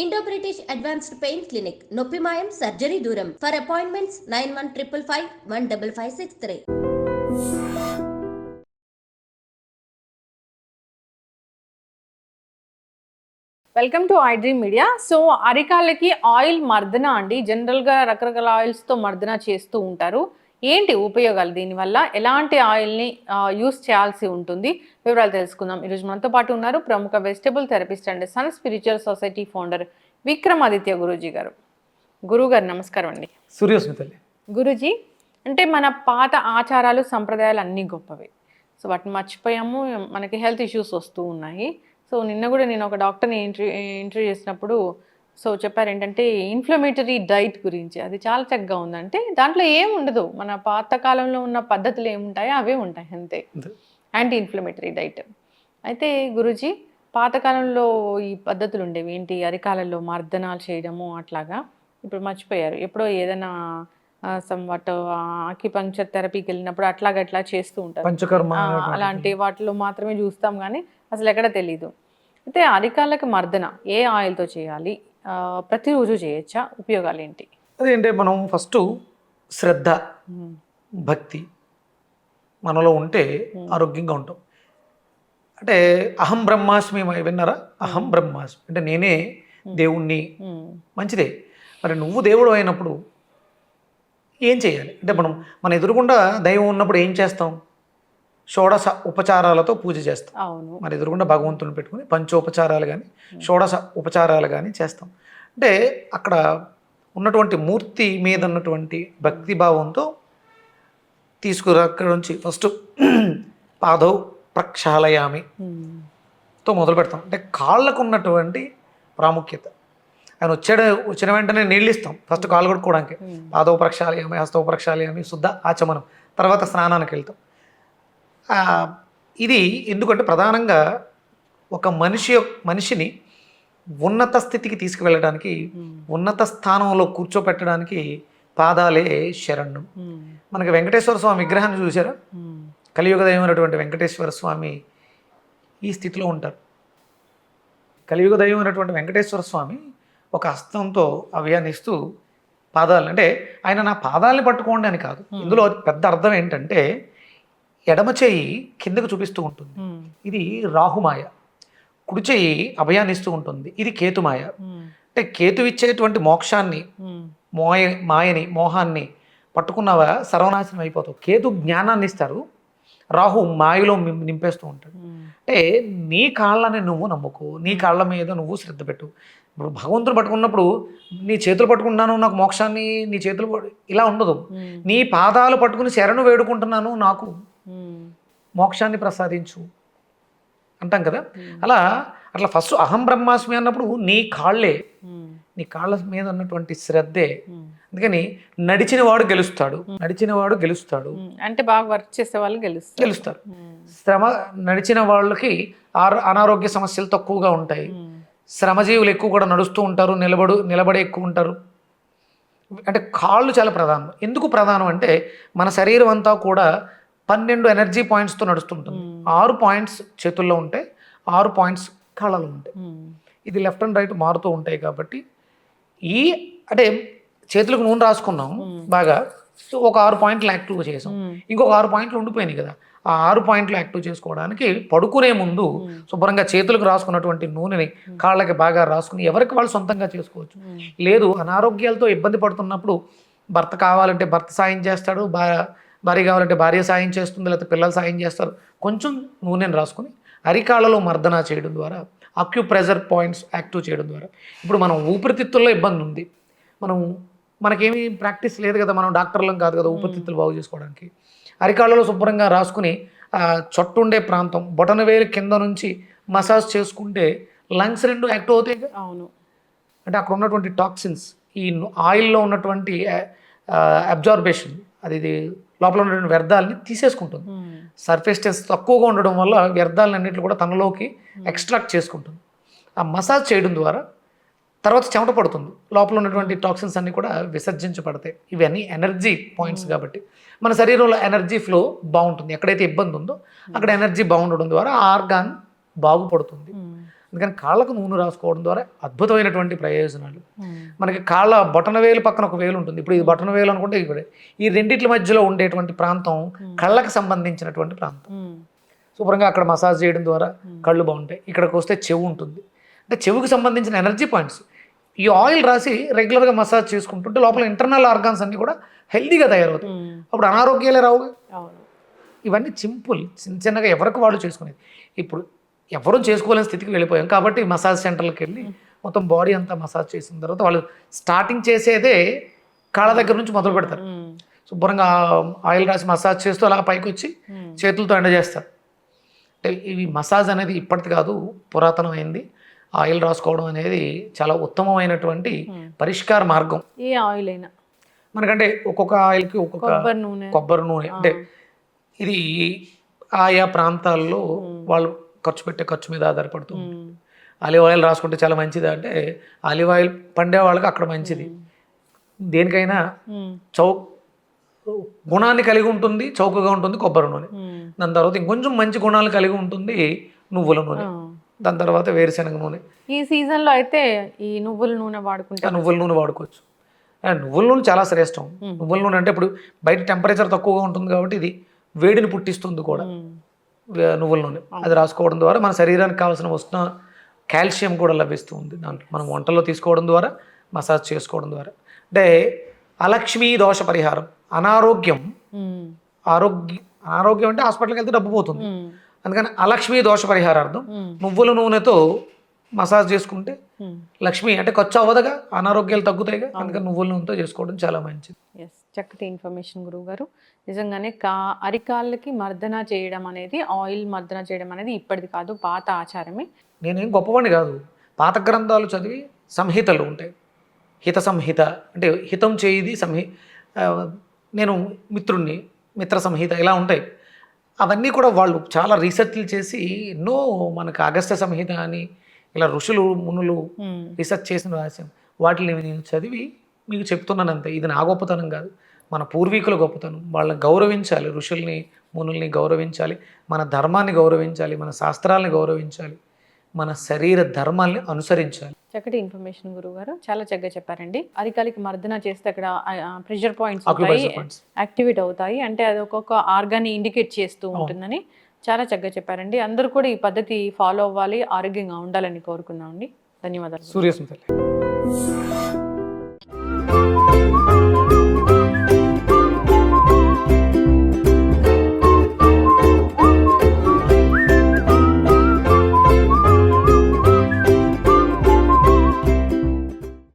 Indo British advanced pain clinic నొప్పి మాయం surgery దూరం for appointments 9155515563. Welcome to iDream media. So అరికాళ్ళకి oil మర్దన అండి, జనరల్గా రకరకాల ఆయిల్స్తో మర్దన చేస్తూ ఉంటారు. ఏంటి ఉపయోగాలు, దీనివల్ల ఎలాంటి ఆయిల్ని యూస్ చేయాల్సి ఉంటుంది, వివరాలు తెలుసుకుందాం. ఈరోజు మనతో పాటు ఉన్నారు ప్రముఖ vegetable therapist and sun spiritual society founder Vikramaditya Guruji గారు. గురువుగారు నమస్కారం అండి. సూర్యోస్మితల్లి. గురూజీ, అంటే మన పాత ఆచారాలు సంప్రదాయాలు అన్నీ గొప్పవి. సో వాటిని మర్చిపోయాము, మనకి హెల్త్ ఇష్యూస్ వస్తూ ఉన్నాయి. సో నిన్న కూడా నేను ఒక డాక్టర్ని ఇంటర్వ్యూ చేసినప్పుడు సో చెప్పారు ఏంటంటే ఇన్ఫ్లమేటరీ డైట్ గురించి. అది చాలా చక్కగా ఉందంటే దాంట్లో ఏం ఉండదు, మన పాత కాలంలో ఉన్న పద్ధతులు ఏముంటాయో అవే ఉంటాయి అంతే, యాంటీ ఇన్ఫ్లమేటరీ డైట్. అయితే గురూజీ, పాతకాలంలో ఈ పద్ధతులు ఉండేవి ఏంటి, అరికాలలో మర్దనాలు చేయడము అట్లాగా, ఇప్పుడు మర్చిపోయారు. ఎప్పుడో ఏదైనా సమ్వాట్ ఆక్యుపంక్చర్ థెరపీకి వెళ్ళినప్పుడు అట్లా చేస్తూ ఉంటారు, పంచకర్మ అలాంటి వాటిలో మాత్రమే చూస్తాం కానీ అసలు ఎక్కడ తెలీదు. అయితే అరికాళ్ళకి మర్దన ఏ ఆయిల్తో చేయాలి, ప్రతిరోజు చేయొచ్చా, ఉపయోగాలు ఏంటి? అదేంటే మనం ఫస్ట్ శ్రద్ధ భక్తి మనలో ఉంటే ఆరోగ్యంగా ఉంటాం. అంటే అహం బ్రహ్మాస్మి విన్నారా? అహం బ్రహ్మాస్మి అంటే నేనే దేవుణ్ణి, మంచిదే. మరి నువ్వు దేవుడు అయినప్పుడు ఏం చేయాలి అంటే మన ఎదురుగుండా దైవం ఉన్నప్పుడు ఏం చేస్తాం? షోడశ ఉపచారాలతో పూజ చేస్తాం. మన ఎదురుగుండా భగవంతుని పెట్టుకుని పంచోపచారాలు కానీ షోడశ ఉపచారాలు కానీ చేస్తాం. అంటే అక్కడ ఉన్నటువంటి మూర్తి మీద ఉన్నటువంటి భక్తిభావంతో అక్కడ నుంచి ఫస్ట్ పాదౌ ప్రక్షాళయామి తో మొదలు పెడతాం. అంటే కాళ్ళకు ఉన్నటువంటి ప్రాముఖ్యత, ఆయన వచ్చిన వెంటనే నీళ్ళు ఇస్తాం ఫస్ట్ కాళ్ళు కొట్టుకోవడానికి. పాదౌ ప్రక్షాళయామి, హస్తౌ ప్రక్షాళయామి, శుద్ధ ఆచమనం, తర్వాత స్నానానికి వెళ్తాం. ఇది ఎందుకంటే ప్రధానంగా ఒక మనిషిని ఉన్నత స్థితికి తీసుకువెళ్ళడానికి, ఉన్నత స్థానంలో కూర్చోపెట్టడానికి పాదాలే శరణ్యం. మనకి వెంకటేశ్వర స్వామి విగ్రహాన్ని చూసారా? కలియుగ దైవమైనటువంటి వెంకటేశ్వర స్వామి ఈ స్థితిలో ఉంటారు. కలియుగ దైవమైనటువంటి వెంకటేశ్వర స్వామి ఒక హస్తంతో అవ్యానిస్తూ పాదాలు, అంటే ఆయన నా పాదాలని పట్టుకోండి అని కాదు. ఇందులో పెద్ద అర్థం ఏంటంటే ఎడమ చేయి కిందకు చూపిస్తూ ఉంటుంది, ఇది రాహుమాయ. కుడి చేయి అభయాన్నిస్తూ ఉంటుంది, ఇది కేతుమాయ. అంటే కేతు ఇచ్చేటువంటి మోక్షాన్ని, మాయని, మోహాన్ని పట్టుకున్నావా సర్వనాశనం అయిపోతావు. కేతు జ్ఞానాన్ని ఇస్తారు, రాహు మాయలో నింపేస్తూ ఉంటాడు. అంటే నీ కాళ్ళని నువ్వు నమ్ముకో, నీ కాళ్ళ మీద నువ్వు శ్రద్ధ పెట్టు. ఇప్పుడు భగవంతుడు పట్టుకున్నప్పుడు నీ చేతులు పట్టుకుంటున్నాను నాకు మోక్షాన్ని, నీ చేతులు ఇలా ఉండదు. నీ పాదాలు పట్టుకుని శరణు వేడుకుంటున్నాను నాకు మోక్షాన్ని ప్రసాదించు అంటాం కదా. అట్లా ఫస్ట్ అహం బ్రహ్మాస్మి అన్నప్పుడు నీ కాళ్ళే, నీ కాళ్ళ మీద ఉన్నటువంటి శ్రద్ధే. అందుకని నడిచిన వాడు గెలుస్తాడు అంటే బాగా వర్క్ చేసే వాళ్ళు గెలుస్తారు. నడిచిన వాళ్ళకి అనారోగ్య సమస్యలు తక్కువగా ఉంటాయి. శ్రమజీవులు ఎక్కువ కూడా నడుస్తూ ఉంటారు, నిలబడే ఎక్కువ ఉంటారు. అంటే కాళ్ళు చాలా ప్రధానం. ఎందుకు ప్రధానం అంటే మన శరీరం అంతా కూడా 12 ఎనర్జీ పాయింట్స్తో నడుస్తుంటుంది. 6 పాయింట్స్ చేతుల్లో ఉంటాయి, 6 పాయింట్స్ కాళ్ళలో ఉంటాయి. ఇది లెఫ్ట్ అండ్ రైట్ మారుతూ ఉంటాయి. కాబట్టి అంటే చేతులకు నూనె రాసుకున్నాం బాగా, సో ఒక 6 పాయింట్లు యాక్టివ్గా చేసాం, ఇంకొక 6 పాయింట్లు ఉండిపోయినాయి కదా. ఆ 6 పాయింట్లు యాక్టివ్ చేసుకోవడానికి పడుకునే ముందు శుభ్రంగా చేతులకు రాసుకున్నటువంటి నూనెని కాళ్ళకి బాగా రాసుకుని ఎవరికి వాళ్ళు సొంతంగా చేసుకోవచ్చు. లేదు అనారోగ్యాలతో ఇబ్బంది పడుతున్నప్పుడు భర్త కావాలంటే భర్త సాయం చేస్తాడు, భార్య కావాలంటే భార్య సాయం చేస్తుంది, లేకపోతే పిల్లలు సాయం చేస్తారు. కొంచెం నూనెని రాసుకుని అరికాళ్ళలో మర్దన చేయడం ద్వారా, అక్యుప్రెషర్ పాయింట్స్ యాక్టివ్ చేయడం ద్వారా. ఇప్పుడు మనం ఊపిరితిత్తుల్లో ఇబ్బంది ఉంది, మనకేమీ ప్రాక్టీస్ లేదు కదా, మనం డాక్టర్లం కాదు కదా ఊపిరితిత్తులు బాగు చేసుకోవడానికి. అరికాళ్ళలో శుభ్రంగా రాసుకుని చొట్టు ఉండే ప్రాంతం బొటన వేలు కింద నుంచి మసాజ్ చేసుకుంటే లంగ్స్ 2 యాక్టివ్ అవుతాయి. అవును. అంటే అక్కడ ఉన్నటువంటి టాక్సిన్స్, ఈ ఆయిల్లో ఉన్నటువంటి అబ్జార్బేషన్, అది లోపల ఉన్నటువంటి వ్యర్థాలని తీసేసుకుంటుంది. సర్ఫేస్ టెస్ట్ తక్కువగా ఉండడం వల్ల వ్యర్థాలన్నింటినీ కూడా తనలోకి ఎక్స్ట్రాక్ట్ చేసుకుంటుంది. ఆ మసాజ్ చేయడం ద్వారా తర్వాత చెమట పడుతుంది, లోపల ఉన్నటువంటి టాక్సిన్స్ అన్నీ కూడా విసర్జించబడతాయి. ఇవన్నీ ఎనర్జీ పాయింట్స్ కాబట్టి మన శరీరంలో ఎనర్జీ ఫ్లో బాగుంటుంది. ఎక్కడైతే ఇబ్బంది ఉందో అక్కడ ఎనర్జీ బాగుండడం ద్వారా ఆ ఆర్గాన్ బాగుపడుతుంది. అందుకని కాళ్ళకు నూనె రాసుకోవడం ద్వారా అద్భుతమైనటువంటి ప్రయోజనాలు. మనకి కాళ్ళ బొటన వేలు పక్కన ఒక వేలు ఉంటుంది. ఇప్పుడు ఇది బొటన వేలు అనుకుంటే ఇక్కడ ఈ రెండిట్ల మధ్యలో ఉండేటువంటి ప్రాంతం కళ్ళకు సంబంధించినటువంటి ప్రాంతం. శుభ్రంగా అక్కడ మసాజ్ చేయడం ద్వారా కళ్ళు బాగుంటాయి. ఇక్కడికి వస్తే చెవు ఉంటుంది, అంటే చెవుకి సంబంధించిన ఎనర్జీ పాయింట్స్. ఈ ఆయిల్ రాసి రెగ్యులర్గా మసాజ్ చేసుకుంటుంటే లోపల ఇంటర్నల్ ఆర్గాన్స్ అన్నీ కూడా హెల్తీగా తయారవుతాయి. అప్పుడు అనారోగ్యాలే రావు. ఇవన్నీ సింపుల్ చిన్న చిన్నగా ఎవరికి వాళ్ళు చేసుకునేది. ఇప్పుడు ఎవరూ చేసుకోలేని స్థితికి వెళ్ళిపోయాం కాబట్టి మసాజ్ సెంటర్లకు వెళ్ళి మొత్తం బాడీ అంతా మసాజ్ చేసిన తర్వాత వాళ్ళు స్టార్టింగ్ చేసేదే కాళ్ళ దగ్గర నుంచి మొదలు పెడతారు. శుభ్రంగా ఆయిల్ రాసి మసాజ్ చేస్తూ అలా పైకి వచ్చి చేతులతో ఎండ చేస్తారు. అంటే ఇవి మసాజ్ అనేది ఇప్పటిది కాదు, పురాతనమైంది. ఆయిల్ రాసుకోవడం అనేది చాలా ఉత్తమమైనటువంటి పరిష్కార మార్గం. ఏ ఆయిల్ అయినా మనకంటే ఒక్కొక్క ఆయిల్కి ఒక్కొక్క కొబ్బరి నూనె, అంటే ఇది ఆయా ప్రాంతాల్లో వాళ్ళు ఖర్చు పెట్టే ఖర్చు మీద ఆధారపడుతుంది. ఆలివ్ ఆయిల్ రాసుకుంటే చాలా మంచిది అంటే ఆలివ్ ఆయిల్ పండే వాళ్ళకి అక్కడ మంచిది. దేనికైనా గుణాన్ని కలిగి ఉంటుంది, చౌకగా ఉంటుంది కొబ్బరి నూనె. దాని తర్వాత ఇంకొంచెం మంచి గుణాలు కలిగి ఉంటుంది నువ్వుల నూనె. దాని తర్వాత వేరుశనగ నూనె. ఈ సీజన్లో అయితే ఈ నువ్వుల నూనె వాడుకుంటే నువ్వుల నూనె వాడుకోవచ్చు. నువ్వుల నూనె చాలా శ్రేష్టం. నువ్వుల నూనె అంటే ఇప్పుడు బయట టెంపరేచర్ తక్కువగా ఉంటుంది కాబట్టి ఇది వేడిని పుట్టిస్తుంది కూడా. నువ్వుల నూనె అది రాసుకోవడం ద్వారా మన శరీరానికి కావాల్సిన వస్తున్న కాల్షియం కూడా లభిస్తుంది దాంట్లో. మనం వంటల్లో తీసుకోవడం ద్వారా, మసాజ్ చేసుకోవడం ద్వారా. అంటే అలక్ష్మీ దోష పరిహారం. అనారోగ్యం అనారోగ్యం అంటే హాస్పిటల్కి వెళ్తే డబ్బు పోతుంది. అందుకని అలక్ష్మీ దోష పరిహారార్థం నువ్వుల నూనెతో మసాజ్ చేసుకుంటే లక్ష్మి అంటే ఖర్చు అవ్వదుగా, అనారోగ్యాలు తగ్గుతాయిగా. అందుకని నువ్వుల నూనెతో చేసుకోవడం చాలా మంచిది. చక్కటి ఇన్ఫర్మేషన్ గురువు గారు. నిజంగానే అరికాళ్ళకి మర్దన చేయడం అనేది, ఆయిల్ మర్దన చేయడం అనేది ఇప్పటిది కాదు, పాత ఆచారమే. నేనేం గొప్పవాడిని కాదు. పాత గ్రంథాలు చదివి సంహితలు ఉంటాయి. హిత సంహిత అంటే హితం చేయిది నేను మిత్రుణ్ణి, మిత్ర సంహిత ఇలా ఉంటాయి. అవన్నీ కూడా వాళ్ళు చాలా రీసెర్చ్లు చేసి ఎన్నో మనకు అగస్త్య సంహిత అని ఇలా ఋషులు మునులు రీసెర్చ్ చేసిన రాశాం. వాటిని నేను చదివి మీకు చెప్తున్నాను అంతే. ఇది నా గొప్పతనం కాదు, మన పూర్వీకుల గొప్పతనం. వాళ్ళని గౌరవించాలి, ఋషుల్ని మునుల్ని గౌరవించాలి, మన ధర్మాన్ని గౌరవించాలి, మన శాస్త్రాలని గౌరవించాలి, మన శరీర ధర్మాల్ని అనుసరించాలి. చక్కటి ఇన్ఫర్మేషన్ గురువు గారు, చాలా చక్కగా చెప్పారండి. అరికాలికి మర్దన చేస్తే అక్కడ ప్రెషర్ పాయింట్స్ యాక్టివేట్ అవుతాయి, అంటే అది ఒక్కొక్క ఆర్గాన్ని ఇండికేట్ చేస్తూ ఉంటుందని చాలా చక్కగా చెప్పారండి. అందరూ కూడా ఈ పద్ధతి ఫాలో అవ్వాలి, ఆరోగ్యంగా ఉండాలని కోరుకున్నామండి. ధన్యవాదాలు. సూర్యస్మిత.